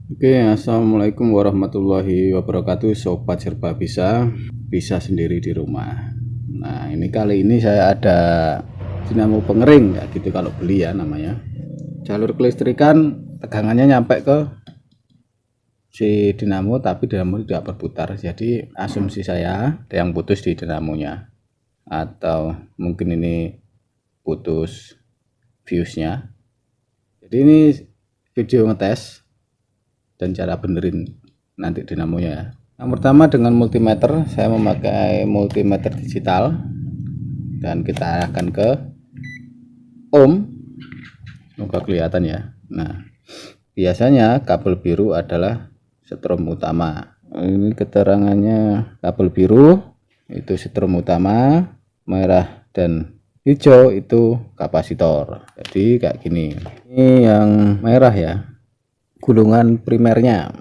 Oke, assalamualaikum warahmatullahi wabarakatuh, sobat serba bisa sendiri di rumah. Nah, ini kali ini saya ada dinamo pengering ya gitu kalau beli ya namanya. Jalur kelistrikan tegangannya nyampe ke si dinamo, tapi dinamo tidak berputar. Jadi asumsi saya ada yang putus di dinamonya, atau mungkin ini putus fuse-nya. Jadi ini video ngetes dan cara benerin nanti dinamonya ya. Yang pertama dengan multimeter, saya memakai multimeter digital dan kita arahkan ke ohm, semoga kelihatan ya. Nah, biasanya kabel biru adalah setrum utama. Ini keterangannya, kabel biru itu setrum utama, merah dan hijau itu kapasitor. Jadi kayak gini. Ini yang merah ya, gulungan primernya.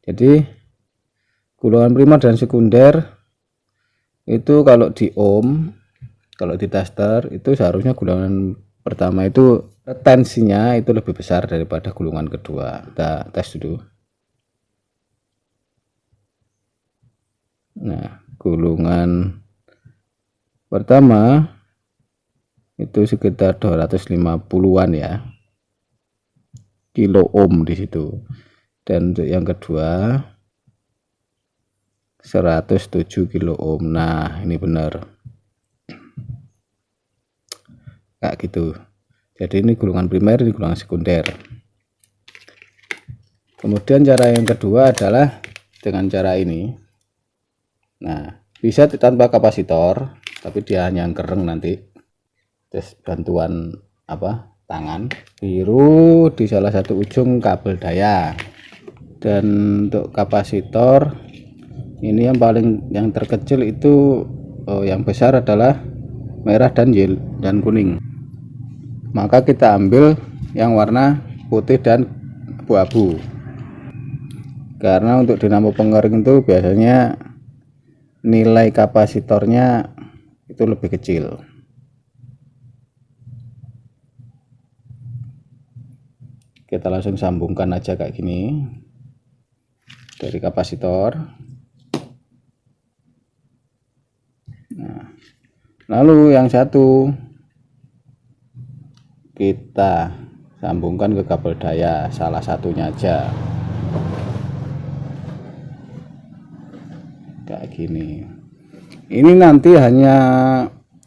Jadi gulungan primer dan sekunder itu kalau di ohm, kalau di tester itu seharusnya gulungan pertama itu retensinya itu lebih besar daripada gulungan kedua. Kita tes dulu. Nah, gulungan pertama itu sekitar 250-an ya, kilo ohm di situ. Dan untuk yang kedua 107 kilo ohm. Nah, ini benar kayak gitu. Jadi ini gulungan primer, ini gulungan sekunder. Kemudian cara yang kedua adalah dengan cara ini. Nah, bisa tanpa kapasitor, tapi dia hanya kereng nanti. Terus bantuan tangan biru di salah satu ujung kabel daya. Dan untuk kapasitor ini yang terkecil itu yang besar adalah merah dan kuning. Maka kita ambil yang warna putih dan abu-abu, karena untuk dinamo pengering itu biasanya nilai kapasitornya itu lebih kecil. Kita langsung sambungkan aja kayak gini dari kapasitor. Nah, lalu yang satu kita sambungkan ke kabel daya, salah satunya aja kayak gini. Ini nanti hanya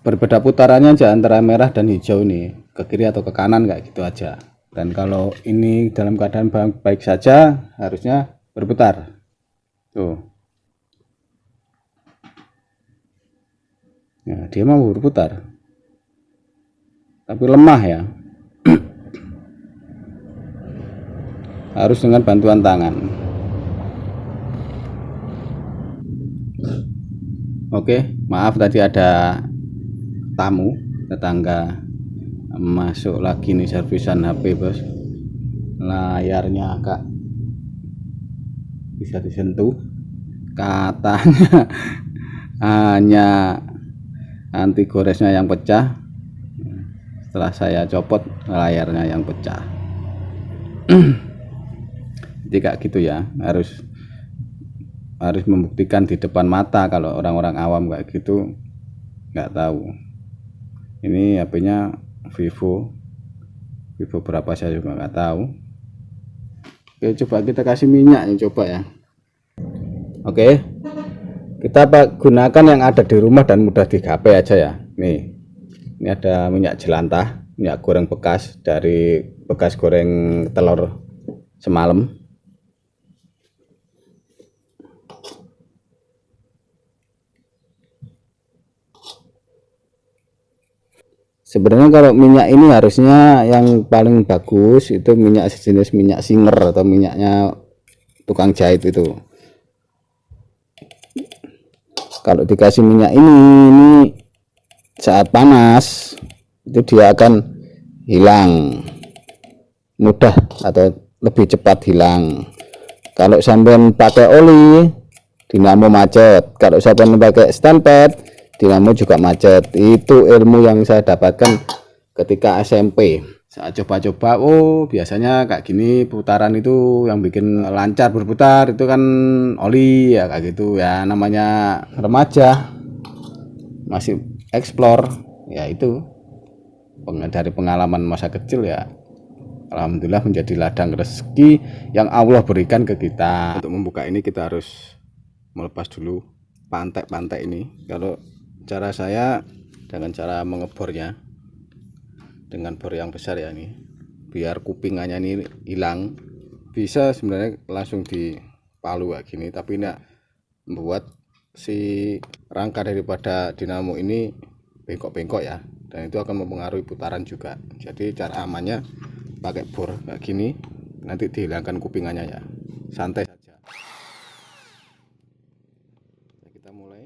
berbeda putarannya aja antara merah dan hijau, ini ke kiri atau ke kanan kayak gitu aja. Dan kalau ini dalam keadaan baik saja harusnya berputar tuh. Nah, dia mau berputar tapi lemah ya. Harus dengan bantuan tangan. Oke, maaf tadi ada tamu tetangga masuk lagi nih, servisan HP bos. Layarnya agak bisa disentuh, katanya hanya anti goresnya yang pecah. Setelah saya copot, layarnya yang pecah. Jadi kayak gitu ya, harus membuktikan di depan mata. Kalau orang-orang awam kayak gitu nggak tahu. Ini HP-nya Vivo berapa saya juga nggak tahu. Oke, coba kita kasih minyak coba ya. Oke, kita gunakan yang ada di rumah dan mudah digapai aja ya. Nih, ini ada minyak jelantah, minyak goreng bekas dari bekas goreng telur semalam. Sebenarnya kalau minyak ini harusnya yang paling bagus itu minyak sejenis minyak Singer atau minyaknya tukang jahit itu. Kalau dikasih minyak ini saat panas itu dia akan hilang mudah atau lebih cepat hilang. Kalau sampean pakai oli, dinamo macet. Kalau sampean pakai standpad, dinamo juga macet. Itu ilmu yang saya dapatkan ketika SMP. Saat coba-coba, oh biasanya kayak gini putaran itu yang bikin lancar berputar itu kan oli ya, kayak gitu ya, namanya remaja masih explore ya, itu dari pengalaman masa kecil ya. Alhamdulillah menjadi ladang rezeki yang Allah berikan ke kita. Untuk membuka ini kita harus melepas dulu pantai-pantai ini. Kalau cara saya dengan cara mengebornya dengan bor yang besar ya, ini biar kupingannya ini hilang. Bisa sebenarnya langsung dipalu kayak gini, tapi ini membuat si rangka daripada dinamo ini bengkok-bengkok ya, dan itu akan mempengaruhi putaran juga. Jadi cara amannya pakai bor kayak gini, nanti dihilangkan kupingannya ya, santai saja. Nah, kita mulai.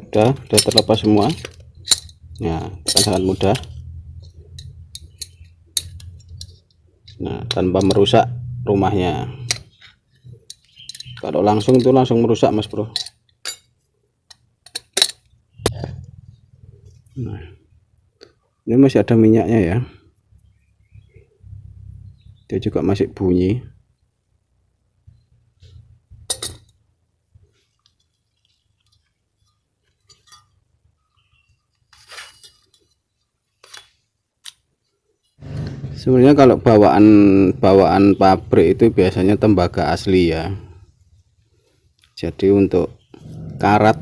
Udah terlepas semua. Nah, kan sangat mudah. Nah, tanpa merusak rumahnya. Kalau langsung itu langsung merusak, Mas Bro. Nah, ini masih ada minyaknya ya. Dia juga masih bunyi. Sebenarnya kalau bawaan pabrik itu biasanya tembaga asli ya. Jadi untuk karat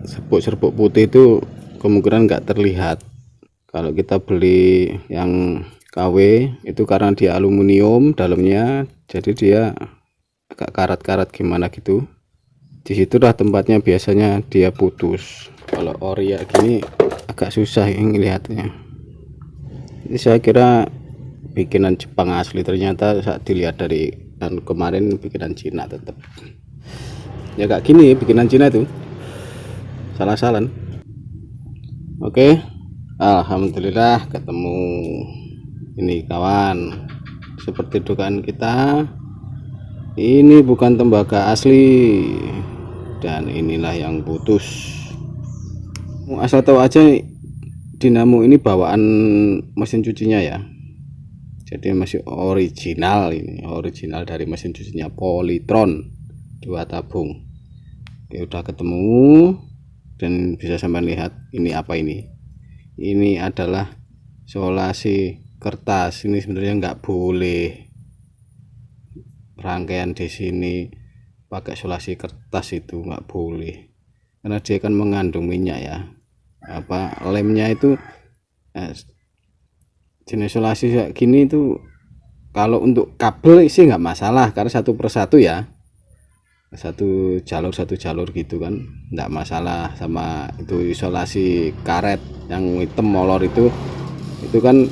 serbuk putih itu kemungkinan nggak terlihat. Kalau kita beli yang KW itu karena dia aluminium dalamnya, jadi dia agak karat-karat gimana gitu. Disitulah tempatnya biasanya dia putus. Kalau ori ya gini agak susah yang ngelihatnya. Ini saya kira bikinan Jepang asli, ternyata saat dilihat dari dan kemarin bikinan Cina tetap. Ya kayak gini bikinan Cina itu. Salah-salah. Oke. Alhamdulillah ketemu ini kawan. Seperti dugaan kita, ini bukan tembaga asli dan inilah yang putus. Asal tahu aja, dinamo ini bawaan mesin cucinya ya, jadi masih original. Ini original dari mesin cucinya Polytron 2 tabung. Oke, udah ketemu dan bisa sampai lihat ini apa ini adalah solasi kertas. Ini sebenarnya nggak boleh rangkaian di sini pakai solasi kertas, itu nggak boleh karena dia kan mengandung minyak ya. Lemnya itu jenis isolasi kayak gini itu kalau untuk kabel sih nggak masalah karena satu persatu ya, satu jalur gitu kan, nggak masalah. Sama itu isolasi karet yang hitam molor itu kan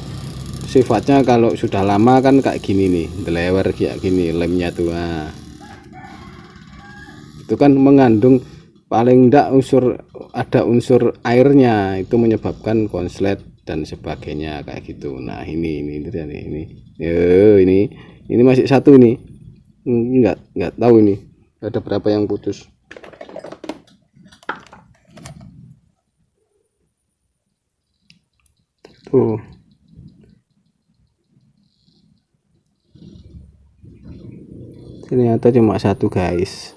sifatnya kalau sudah lama kan kayak gini nih, delewer kayak gini lemnya tuh. Nah, itu kan mengandung paling enggak ada unsur airnya, itu menyebabkan konslet dan sebagainya kayak gitu. Nah ini masih satu nih, nggak tahu ini ada berapa yang putus. Tuh ternyata cuma satu guys.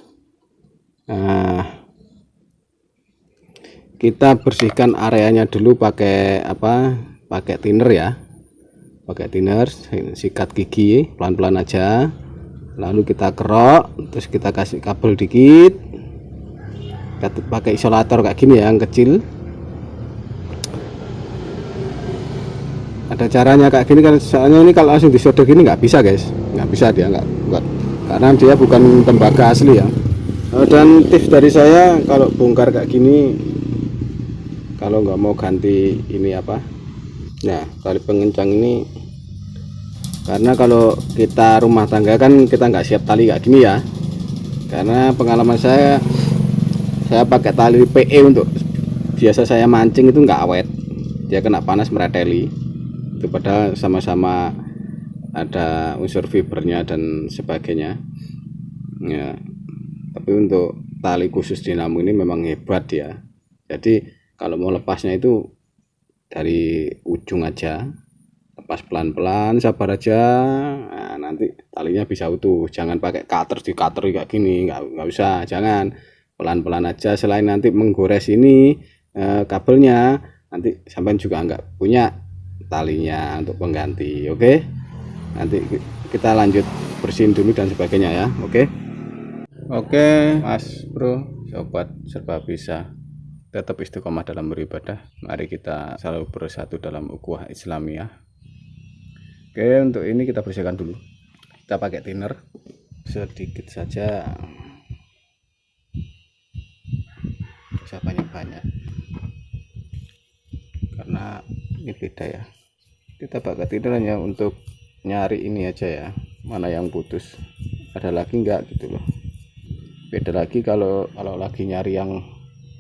Nah, kita bersihkan areanya dulu pakai pakai thinner ya, pakai thinner, sikat gigi pelan-pelan aja, lalu kita kerok, terus kita kasih kabel dikit, kita pakai isolator kayak gini ya, yang kecil. Ada caranya kayak gini kan, soalnya ini kalau langsung disodok gini nggak bisa guys, nggak bisa, dia nggak karena dia bukan tembaga asli ya. Dan tips dari saya kalau bongkar kayak gini, kalau nggak mau ganti ini apa, nah tali pengencang ini, karena kalau kita rumah tangga kan kita nggak siap tali kayak gini ya. Karena pengalaman saya pakai tali PE untuk biasa saya mancing itu nggak awet, dia kena panas mereteli. Itu padahal sama-sama ada unsur fibernya dan sebagainya ya. Tapi untuk tali khusus dinamo ini memang hebat ya. Jadi kalau mau lepasnya itu dari ujung aja, lepas pelan-pelan, sabar aja. Nah, nanti talinya bisa utuh. Jangan pakai cutter, di cutter kayak gini, nggak usah, jangan, pelan-pelan aja. Selain nanti menggores ini kabelnya, nanti sampai juga nggak punya talinya untuk pengganti. Oke, nanti kita lanjut bersihin dulu dan sebagainya ya. Oke Mas Bro, sobat serba bisa, tetap istiqomah dalam beribadah. Mari kita selalu bersatu dalam ukhuwah Islamiyah. Oke, untuk ini kita bersihkan dulu. Kita pakai thinner sedikit saja, bisa banyak-banyak karena ini beda ya. Kita pakai thinner hanya untuk nyari ini aja ya, mana yang putus, ada lagi enggak gitu loh. Beda lagi kalau lagi nyari yang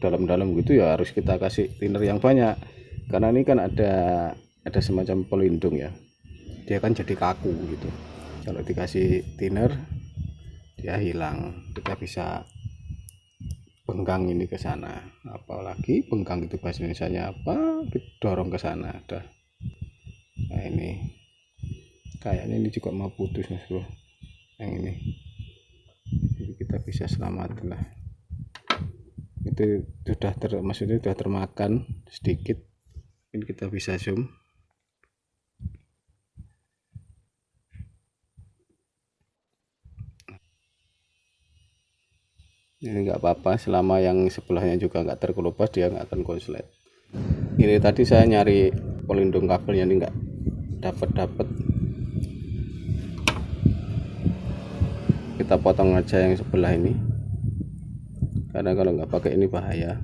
dalam-dalam gitu ya, harus kita kasih thinner yang banyak, karena ini kan ada semacam pelindung ya, dia kan jadi kaku gitu. Kalau dikasih thinner dia hilang, kita bisa bengkang ini ke sana, apalagi bengkang itu bahasa Indonesianya apa, dorong ke sana. Dah, nah ini kayaknya ini juga mau putus Mas Bro, yang ini. Jadi kita bisa selamat lah. Itu sudah maksudnya sudah termakan sedikit. Ini kita bisa zoom. Ini nggak apa-apa, selama yang sebelahnya juga nggak terkelupas, dia nggak akan konslet. Ini tadi saya nyari pelindung kabelnya ini nggak dapat. Kita potong aja yang sebelah ini, karena kalau nggak pakai ini bahaya.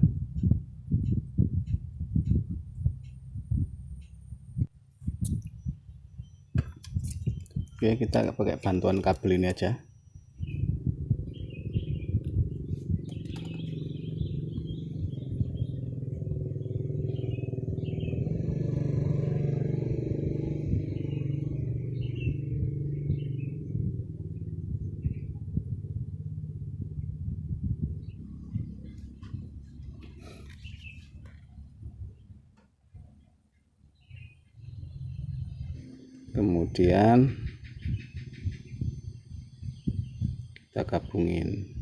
Oke, kita pakai bantuan kabel ini aja. Kemudian kita gabungin.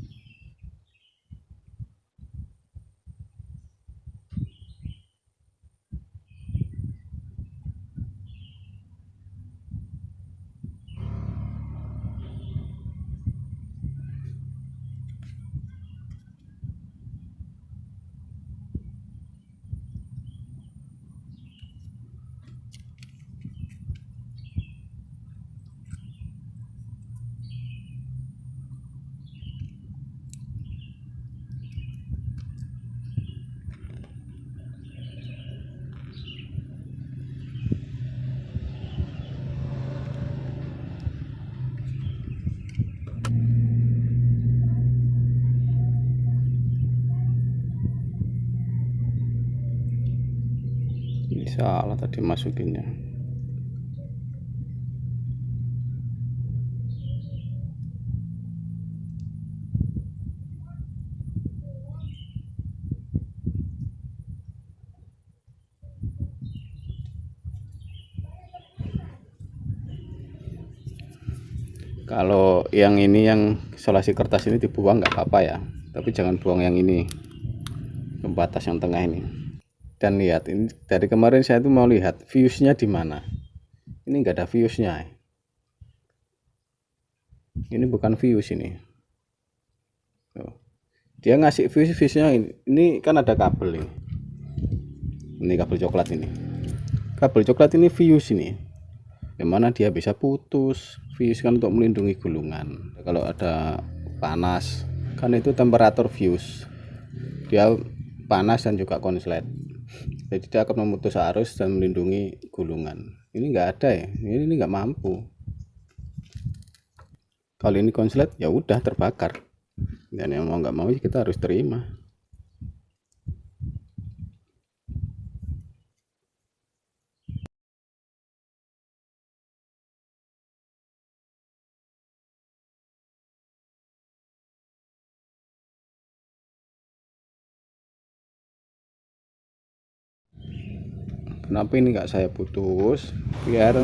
Ini salah tadi masukinnya. Kalau yang ini, yang isolasi kertas ini dibuang nggak apa-apa ya, tapi jangan buang yang ini, pembatas yang tengah ini. Dan lihat ini, dari kemarin saya tuh mau lihat fuse-nya di mana. Ini nggak ada fuse-nya. Ini bukan fuse ini. Dia ngasih fuse-nya ini kan ada kabel ini. Ini kabel coklat ini. Kabel coklat ini fuse ini. Yang mana dia bisa putus. Fuse kan untuk melindungi gulungan. Kalau ada panas kan itu temperatur fuse, dia panas dan juga konslet, jadi dia akan memutus arus dan melindungi gulungan. Ini enggak ada ya, ini enggak mampu. Kalau ini konslet ya udah terbakar, dan yang mau nggak mau kita harus terima. Kenapa ini nggak saya putus, biar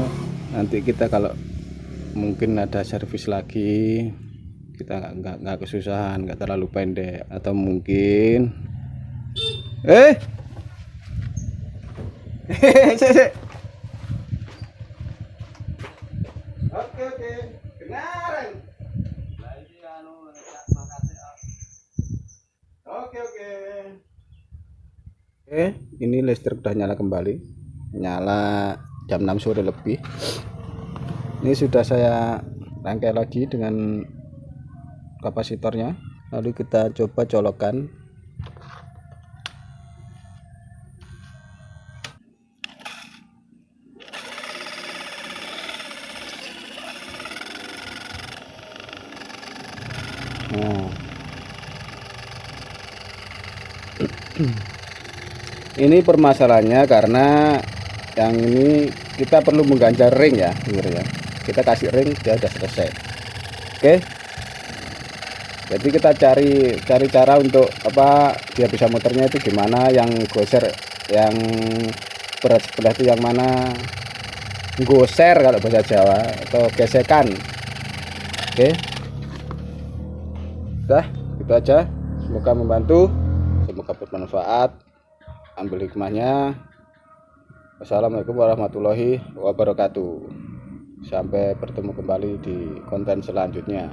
nanti kita kalau mungkin ada servis lagi kita nggak kesusahan, nggak terlalu pendek. Atau mungkin sik. Oke kenalan oke. Ini listrik udah nyala kembali, nyala jam 6 sore lebih. Ini sudah saya rangkai lagi dengan kapasitornya, lalu kita coba colokan. Nah, ini permasalahannya karena yang ini kita perlu mengganjar ring ya, ya. Kita kasih ring dia udah selesai. Oke, jadi kita cari cara untuk apa dia bisa muternya itu gimana, yang goser, yang berat sebelah itu yang mana, goser kalau bahasa Jawa, atau gesekan. Oke, udah itu aja, semoga membantu, semoga bermanfaat. Ambil hikmahnya. Wassalamualaikum warahmatullahi wabarakatuh. Sampai bertemu kembali di konten selanjutnya.